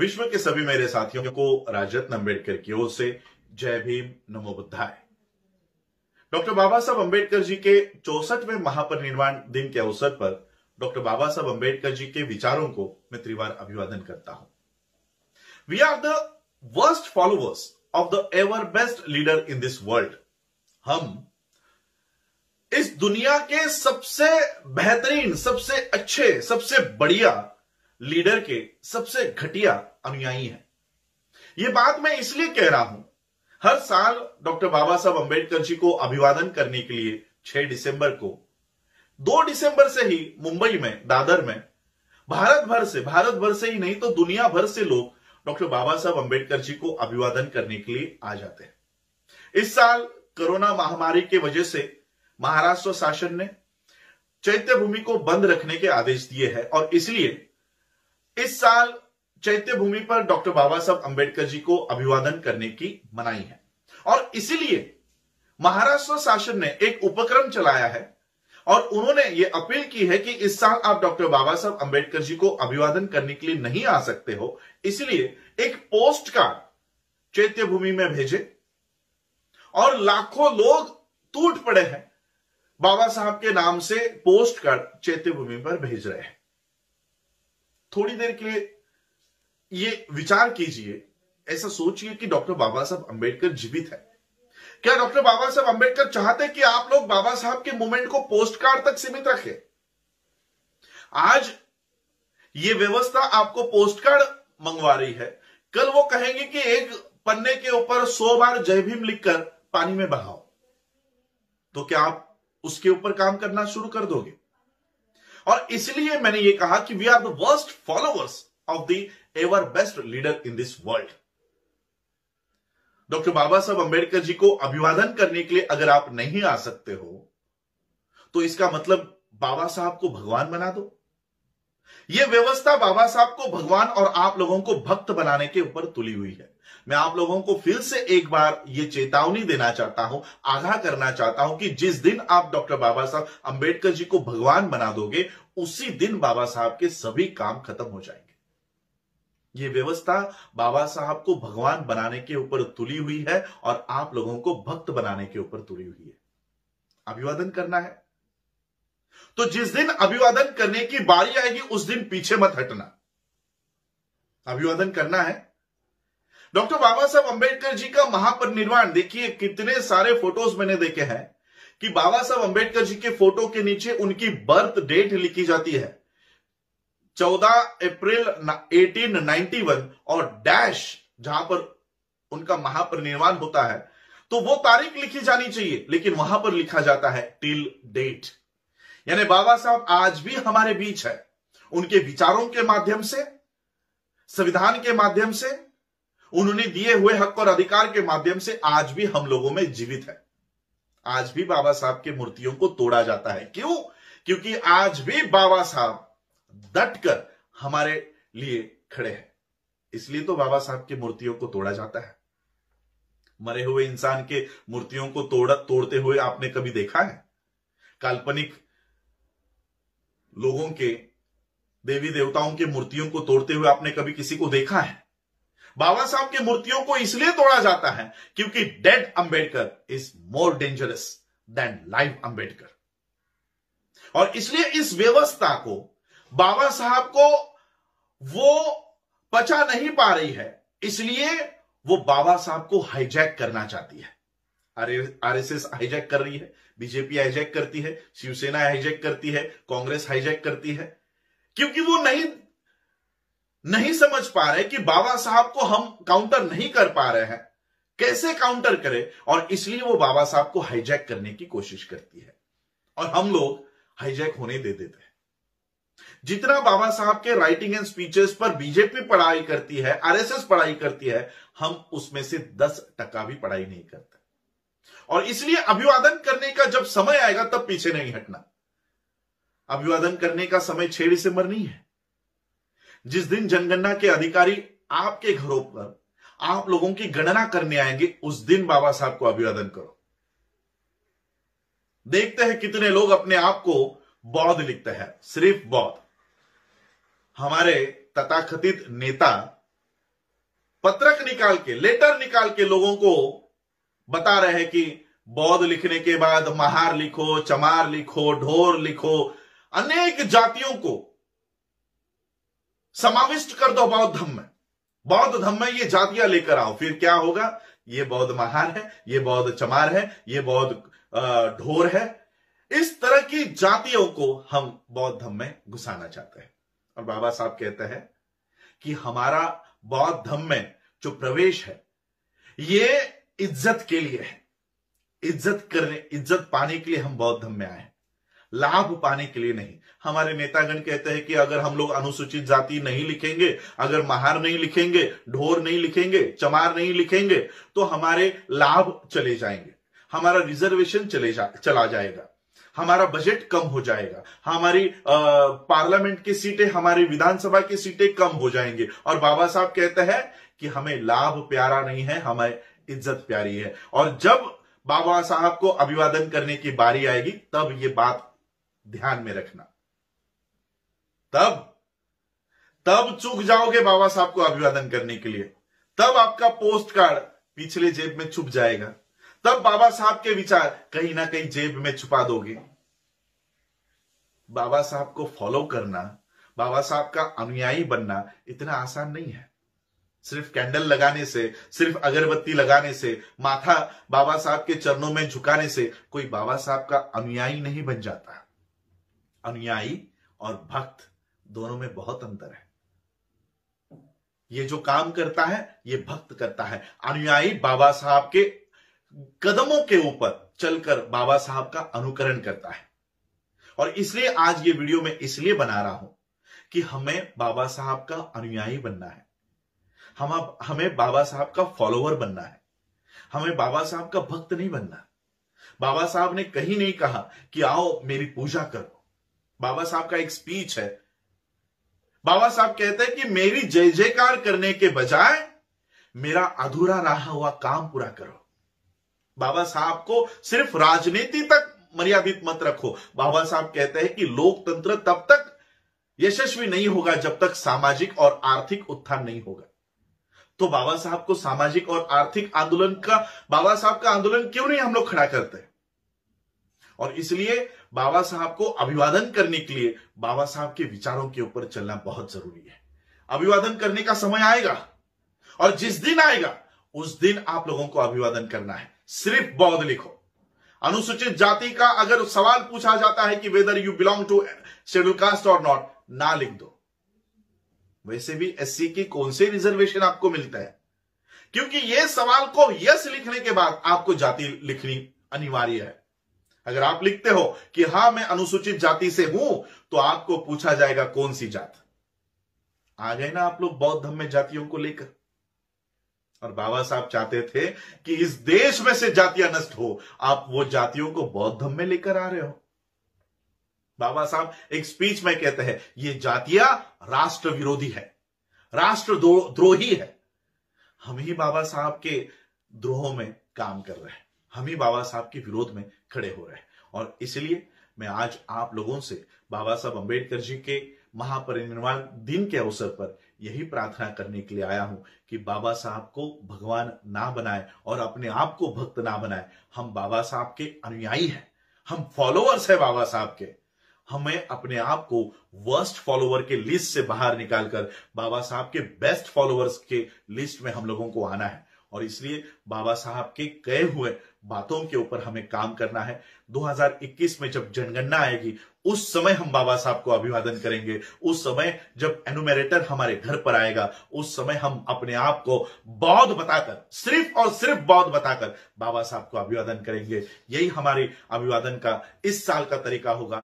विश्व के सभी मेरे साथियों को राजरत्न अम्बेडकर की ओर से जय भीम, नमो बुद्धाय। डॉक्टर बाबा साहब अम्बेडकर जी के 64वें महापरिनिर्वाण दिन के अवसर पर डॉक्टर बाबा साहब अम्बेडकर जी के विचारों को मैं त्रिवार अभिवादन करता हूं। We are the worst followers of the ever best leader in this world. हम इस दुनिया के सबसे बेहतरीन, सबसे अच्छे, सबसे बढ़िया लीडर के सबसे घटिया अनुयायी हैं। यह बात मैं इसलिए कह रहा हूं, हर साल डॉक्टर बाबा साहब अम्बेडकर जी को अभिवादन करने के लिए 6 दिसंबर को, 2 दिसंबर से ही मुंबई में, दादर में भारत भर से ही नहीं तो दुनिया भर से लोग डॉक्टर बाबा साहब अम्बेडकर जी को अभिवादन करने के लिए आ जाते हैं। इस साल कोरोना महामारी की वजह से महाराष्ट्र शासन ने चैत्य भूमि को बंद रखने के आदेश दिए हैं और इसलिए इस साल चैत्य भूमि पर डॉक्टर बाबा साहब अम्बेडकर जी को अभिवादन करने की मनाही है और इसीलिए महाराष्ट्र शासन ने एक उपक्रम चलाया है और उन्होंने ये अपील की है कि इस साल आप डॉक्टर बाबा साहब अम्बेडकर जी को अभिवादन करने के लिए नहीं आ सकते हो, इसलिए एक पोस्ट कार्ड चैत्य भूमि में भेजे और लाखों लोग टूट पड़े हैं, बाबा साहब के नाम से पोस्ट कार्ड चैत्य भूमि पर भेज रहे हैं। थोड़ी देर के लिए ये विचार कीजिए, ऐसा सोचिए कि डॉक्टर बाबा साहब अम्बेडकर जीवित है। क्या डॉक्टर बाबा साहब अम्बेडकर चाहते कि आप लोग बाबा साहब के मूवमेंट को पोस्ट कार्ड तक सीमित रखें? आज ये व्यवस्था आपको पोस्ट कार्ड मंगवा रही है, कल वो कहेंगे कि एक पन्ने के ऊपर 100 बार जय भीम लिखकर पानी में बहाओ, तो क्या आप उसके ऊपर काम करना शुरू कर दोगे? और इसलिए मैंने ये कहा कि we are the worst followers of the ever best leader in this world. Doctor Baba Saheb Ambedkar जी को अभिवादन करने के लिए अगर आप नहीं आ सकते हो तो इसका मतलब बाबा साहब को भगवान बना दो। यह व्यवस्था बाबा साहब को भगवान और आप लोगों को भक्त बनाने के ऊपर तुली हुई है। मैं आप लोगों को फिर से एक बार यह चेतावनी देना चाहता हूं, आगाह करना चाहता हूं कि जिस दिन आप डॉक्टर बाबा साहब अम्बेडकर जी को भगवान बना दोगे, उसी दिन बाबा साहब के सभी काम खत्म हो जाएंगे। यह व्यवस्था बाबा साहब को भगवान बनाने के ऊपर तुली हुई है और आप लोगों को भक्त बनाने के ऊपर तुली हुई है। अभिवादन करना है तो जिस दिन अभिवादन करने की बारी आएगी उस दिन पीछे मत हटना। अभिवादन करना है। डॉक्टर बाबा साहब अम्बेडकर जी का महापरिनिर्वाण, देखिए कितने सारे फोटोज मैंने देखे हैं कि बाबा साहब अम्बेडकर जी के फोटो के नीचे उनकी बर्थ डेट लिखी जाती है, 14 अप्रैल 1891 और डैश जहां पर उनका महापरिनिर्वाण होता है तो वो तारीख लिखी जानी चाहिए, लेकिन वहां पर लिखा जाता है टिल डेट। यानी बाबा साहब आज भी हमारे बीच है। उनके विचारों के माध्यम से, संविधान के माध्यम से, उन्होंने दिए हुए हक और अधिकार के माध्यम से आज भी हम लोगों में जीवित है। आज भी बाबा साहब की मूर्तियों को तोड़ा जाता है। क्यों? क्योंकि आज भी बाबा साहब डटकर हमारे लिए खड़े हैं, इसलिए तो बाबा साहब की मूर्तियों को तोड़ा जाता है। मरे हुए इंसान के मूर्तियों को तोड़ते हुए आपने कभी देखा है? काल्पनिक लोगों के, देवी देवताओं की मूर्तियों को तोड़ते हुए आपने कभी किसी को देखा है? बाबा साहब की मूर्तियों को इसलिए तोड़ा जाता है क्योंकि dead Ambedkar is more dangerous than live Ambedkar. और इसलिए इस व्यवस्था को बाबा साहब को वो पचा नहीं पा रही है, इसलिए वो बाबा साहब को हाईजैक करना चाहती है। आरएसएस हाईजैक कर रही है, बीजेपी हाईजैक करती है, शिवसेना हाईजैक करती है, कांग्रेस हाईजैक करती है, क्योंकि वो नहीं समझ पा रहे कि बाबा साहब को हम काउंटर नहीं कर पा रहे हैं, कैसे काउंटर करें, और इसलिए वो बाबा साहब को हाईजैक करने की कोशिश करती है और हम लोग हाईजैक होने दे देते हैं। जितना बाबा साहब के राइटिंग एंड स्पीचेस पर बीजेपी पढ़ाई करती है, आरएसएस पढ़ाई करती है, हम उसमें से 10% भी पढ़ाई नहीं करते। और इसलिए अभिवादन करने का जब समय आएगा तब पीछे नहीं हटना। अभिवादन करने का समय 6 दिसंबर नहीं है। जिस दिन जनगणना के अधिकारी आपके घरों पर आप लोगों की गणना करने आएंगे, उस दिन बाबा साहब को अभिवादन करो। देखते हैं कितने लोग अपने आप को बौद्ध लिखते हैं, सिर्फ बौद्ध। हमारे तथाकथित नेता पत्रक निकाल के, लेटर निकाल के लोगों को बता रहे हैं कि बौद्ध लिखने के बाद महार लिखो, चमार लिखो, ढोर लिखो, अनेक जातियों को समाविष्ट कर दो बौद्ध धर्म में। बौद्ध धर्म में ये जातियां लेकर आओ, फिर क्या होगा? ये बौद्ध महार है, ये बौद्ध चमार है, ये बौद्ध ढोर है। इस तरह की जातियों को हम बौद्ध धर्म में घुसाना चाहते हैं। और बाबा साहब कहते हैं कि हमारा बौद्ध धर्म में जो प्रवेश है ये इज्जत के लिए है, इज्जत पाने के लिए हम बौद्ध धर्म में आए हैं, लाभ पाने के लिए नहीं। हमारे नेतागण कहते हैं कि अगर हम लोग अनुसूचित जाति नहीं लिखेंगे, अगर महार नहीं लिखेंगे, ढोर नहीं लिखेंगे, चमार नहीं लिखेंगे, तो हमारे लाभ चले जाएंगे, हमारा रिजर्वेशन चला जाएगा, हमारा बजट कम हो जाएगा, हमारी पार्लियामेंट की सीटें, हमारी विधानसभा की सीटें कम हो जाएंगी। और बाबा साहब कहते हैं कि हमें लाभ प्यारा नहीं है, हमें इज्जत प्यारी है। और जब बाबा साहब को अभिवादन करने की बारी आएगी तब ये बात ध्यान में रखना, तब चूक जाओगे बाबा साहब को अभिवादन करने के लिए, तब आपका पोस्ट कार्ड पिछले जेब में छुप जाएगा, तब बाबा साहब के विचार कहीं ना कहीं जेब में छुपा दोगे। बाबा साहब को फॉलो करना, बाबा साहब का अनुयायी बनना इतना आसान नहीं है। सिर्फ कैंडल लगाने से, सिर्फ अगरबत्ती लगाने से, माथा बाबा साहब के चरणों में झुकाने से कोई बाबा साहब का अनुयायी नहीं बन जाता। अनुयायी और भक्त दोनों में बहुत अंतर है। ये जो काम करता है ये भक्त करता है, अनुयायी बाबा साहब के कदमों के ऊपर चलकर बाबा साहब का अनुकरण करता है। और इसलिए आज ये वीडियो मैं इसलिए बना रहा हूं कि हमें बाबा साहब का अनुयायी बनना है, हमें बाबा साहब का फॉलोअर बनना है, हमें बाबा साहब का भक्त नहीं बनना। बाबा साहब ने कहीं नहीं कहा कि आओ मेरी पूजा करो। बाबा साहब का एक स्पीच है, बाबा साहब कहते हैं कि मेरी जय जयकार करने के बजाय मेरा अधूरा रहा हुआ काम पूरा करो। बाबा साहब को सिर्फ राजनीति तक मर्यादित मत रखो। बाबा साहब कहते हैं कि लोकतंत्र तब तक यशस्वी नहीं होगा जब तक सामाजिक और आर्थिक उत्थान नहीं होगा। तो बाबा साहब को सामाजिक और आर्थिक आंदोलन का, बाबा साहब का आंदोलन क्यों नहीं हम लोग खड़ा करते? और इसलिए बाबा साहब को अभिवादन करने के लिए बाबा साहब के विचारों के ऊपर चलना बहुत जरूरी है। अभिवादन करने का समय आएगा और जिस दिन आएगा उस दिन आप लोगों को अभिवादन करना है। सिर्फ बौद्ध लिखो। अनुसूचित जाति का अगर सवाल पूछा जाता है कि whether you belong to schedule caste और नॉट, ना लिख दो। वैसे भी एससी की कौन से रिजर्वेशन आपको मिलता है? क्योंकि यह सवाल को यस लिखने के बाद आपको जाति लिखनी अनिवार्य है। अगर आप लिखते हो कि हां मैं अनुसूचित जाति से हूं, तो आपको पूछा जाएगा कौन सी जात। आ गए ना आप लोग बौद्ध धर्म में जातियों को लेकर। और बाबा साहब चाहते थे कि इस देश में से जातियां नष्ट हो, आप वो जातियों को बौद्ध धर्म में लेकर आ रहे हो। बाबा साहब एक स्पीच में कहते हैं ये जातियां राष्ट्र विरोधी है, राष्ट्र द्रोही है। हम ही बाबा साहब के द्रोह में काम कर रहे हैं, हम ही बाबा साहब के विरोध में खड़े हो रहे हैं। और इसलिए मैं आज आप लोगों से बाबा साहब अंबेडकर जी के महापरिनिर्वाण दिन के अवसर पर यही प्रार्थना करने के लिए आया हूं कि बाबा साहब को भगवान ना बनाए और अपने आप को भक्त ना बनाए। हम बाबा साहब के अनुयायी हैं, हम फॉलोअर्स हैं बाबा साहब के। हमें अपने आप को वर्स्ट फॉलोअर के लिस्ट से बाहर निकालकर बाबा साहब के बेस्ट फॉलोअर्स के लिस्ट में हम लोगों को आना है। और इसलिए बाबा साहब के कहे हुए बातों के ऊपर हमें काम करना है। 2021 में जब जनगणना आएगी उस समय हम बाबा साहब को अभिवादन करेंगे। उस समय जब एनुमरेटर हमारे घर पर आएगा उस समय हम अपने आप को बौद्ध बताकर, सिर्फ और सिर्फ बौद्ध बताकर बाबा साहब को अभिवादन करेंगे। यही हमारी अभिवादन का इस साल का तरीका होगा।